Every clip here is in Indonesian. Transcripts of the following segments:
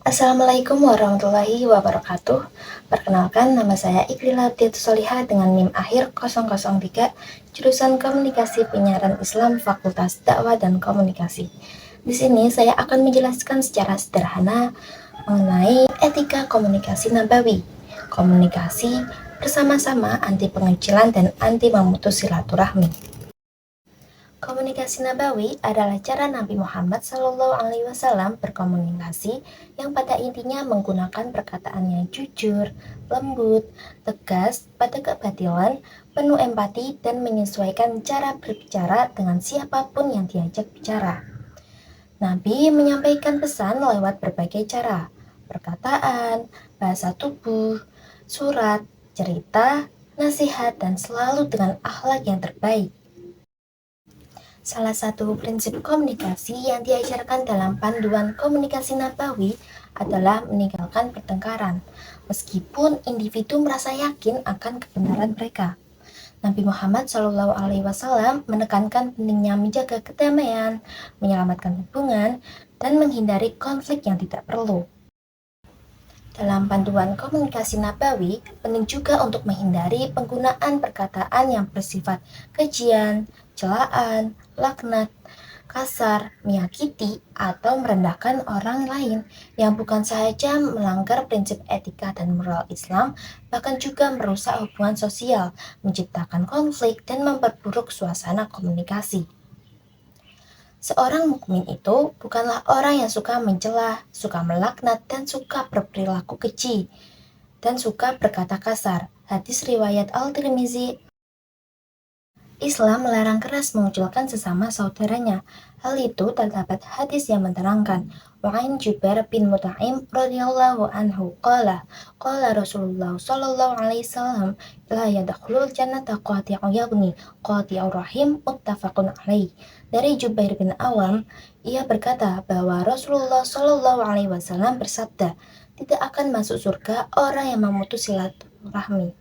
Assalamualaikum warahmatullahi wabarakatuh. Perkenalkan, nama saya Ikrila Solihah dengan NIM akhir 003, jurusan Komunikasi Penyiaran Islam Fakultas Dakwah dan Komunikasi. Di sini saya akan menjelaskan secara sederhana mengenai etika komunikasi nabawi. Komunikasi bersama-sama anti pengecilan dan anti memutus silaturahmi. Komunikasi nabawi adalah cara Nabi Muhammad SAW berkomunikasi yang pada intinya menggunakan perkataan yang jujur, lembut, tegas, pada kebatilan, penuh empati, dan menyesuaikan cara berbicara dengan siapapun yang diajak bicara. Nabi menyampaikan pesan lewat berbagai cara, perkataan, bahasa tubuh, surat, cerita, nasihat, dan selalu dengan akhlak yang terbaik. Salah satu prinsip komunikasi yang diajarkan dalam panduan komunikasi nabawi adalah meninggalkan pertengkaran, meskipun individu merasa yakin akan kebenaran mereka. Nabi Muhammad SAW menekankan pentingnya menjaga kedamaian, menyelamatkan hubungan, dan menghindari konflik yang tidak perlu. Dalam panduan komunikasi nabawi, penting juga untuk menghindari penggunaan perkataan yang bersifat kejian, celaan, laknat, kasar, menyakiti, atau merendahkan orang lain yang bukan saja melanggar prinsip etika dan moral Islam, bahkan juga merusak hubungan sosial, menciptakan konflik, dan memperburuk suasana komunikasi. Seorang mukmin itu bukanlah orang yang suka mencela, suka melaknat, dan suka berperilaku keji, dan suka berkata kasar. Hadis riwayat Al-Tirmizi. Islam melarang keras mengucilkan sesama saudaranya. Hal itu terdapat hadis yang menerangkan, Wa'in Jubair bin Mut'im radhiyallahu anhu qala Rasulullah sallallahu alaihi wasallam la yadkhulul jannata qati'u yabni qati'ur rahim muttafaqun alaih. Dari Jubair bin Awam, ia berkata bahwa Rasulullah sallallahu alaihi wasallam bersabda, tidak akan masuk surga orang yang memutus silaturahmi.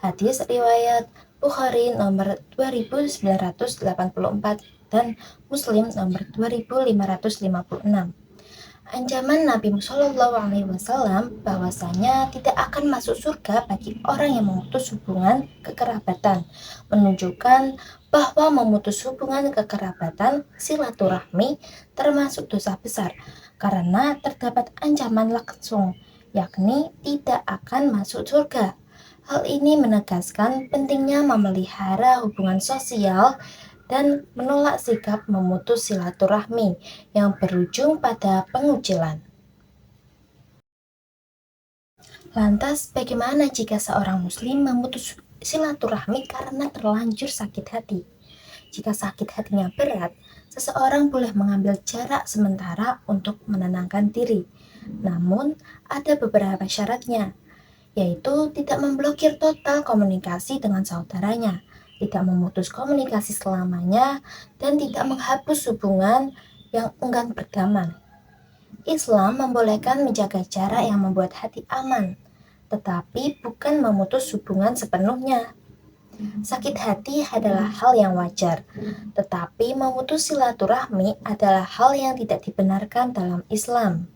Hadis riwayat Bukhari nomor 2984 dan Muslim nomor 2556. Ancaman Nabi Shallallahu Alaihi Wasallam bahwasanya tidak akan masuk surga bagi orang yang memutus hubungan kekerabatan, menunjukkan bahwa memutus hubungan kekerabatan silaturahmi termasuk dosa besar karena terdapat ancaman langsung, yakni tidak akan masuk surga. Hal ini menegaskan pentingnya memelihara hubungan sosial dan menolak sikap memutus silaturahmi yang berujung pada pengucilan. Lantas, bagaimana jika seorang muslim memutus silaturahmi karena terlanjur sakit hati? Jika sakit hatinya berat, seseorang boleh mengambil jarak sementara untuk menenangkan diri. Namun, ada beberapa syaratnya, yaitu tidak memblokir total komunikasi dengan saudaranya, tidak memutus komunikasi selamanya, dan tidak menghapus hubungan yang enggan berdamai. Islam membolehkan menjaga jarak yang membuat hati aman, tetapi bukan memutus hubungan sepenuhnya. Sakit hati adalah hal yang wajar, tetapi memutus silaturahmi adalah hal yang tidak dibenarkan dalam Islam.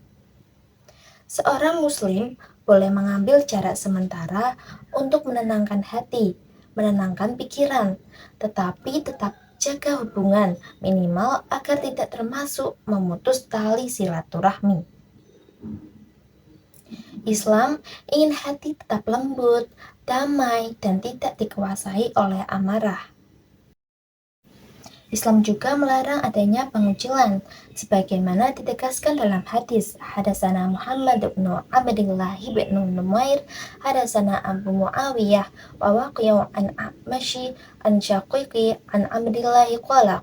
Seorang muslim boleh mengambil jarak sementara untuk menenangkan hati, menenangkan pikiran, tetapi tetap jaga hubungan minimal agar tidak termasuk memutus tali silaturahmi. Islam ingin hati tetap lembut, damai, dan tidak dikuasai oleh amarah. Islam juga melarang adanya pengucilan, sebagaimana ditegaskan dalam hadis Hadasana Muhammad bin Abdullah bin Numair, Hadasana Abu Muawiyah, wa waqi'u an Amashi an Syaqiqi an Abdullah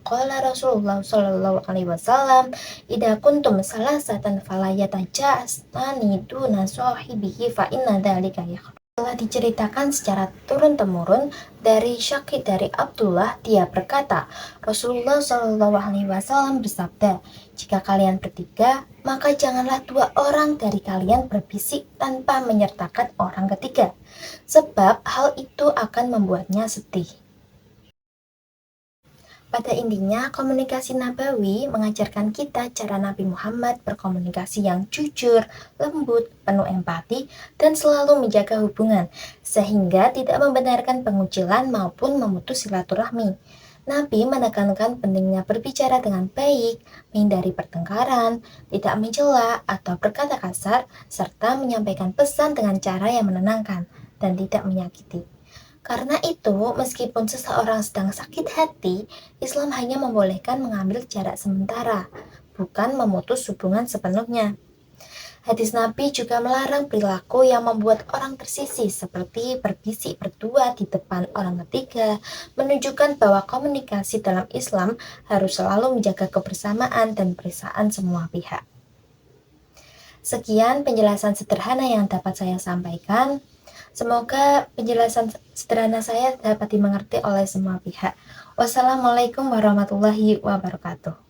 qala Rasulullah sallallahu alaihi wasallam, idza kuntum salasatan fala yatajasani duna sahibihi fa inna dzalika telah diceritakan secara turun-temurun dari Syaqi dari Abdullah, dia berkata, Rasulullah Shallallahu Alaihi Wasallam bersabda, jika kalian bertiga, maka janganlah dua orang dari kalian berbisik tanpa menyertakan orang ketiga, sebab hal itu akan membuatnya sedih. Pada intinya, komunikasi nabawi mengajarkan kita cara Nabi Muhammad berkomunikasi yang jujur, lembut, penuh empati, dan selalu menjaga hubungan, sehingga tidak membenarkan pengucilan maupun memutus silaturahmi. Nabi menekankan pentingnya berbicara dengan baik, menghindari pertengkaran, tidak mencela atau berkata kasar, serta menyampaikan pesan dengan cara yang menenangkan dan tidak menyakiti. Karena itu, meskipun seseorang sedang sakit hati, Islam hanya membolehkan mengambil jarak sementara, bukan memutus hubungan sepenuhnya. Hadis Nabi juga melarang perilaku yang membuat orang tersisih, seperti berbisik berdua di depan orang ketiga, menunjukkan bahwa komunikasi dalam Islam harus selalu menjaga kebersamaan dan perasaan semua pihak. Sekian penjelasan sederhana yang dapat saya sampaikan. Semoga penjelasan sederhana saya dapat dimengerti oleh semua pihak. Wassalamualaikum warahmatullahi wabarakatuh.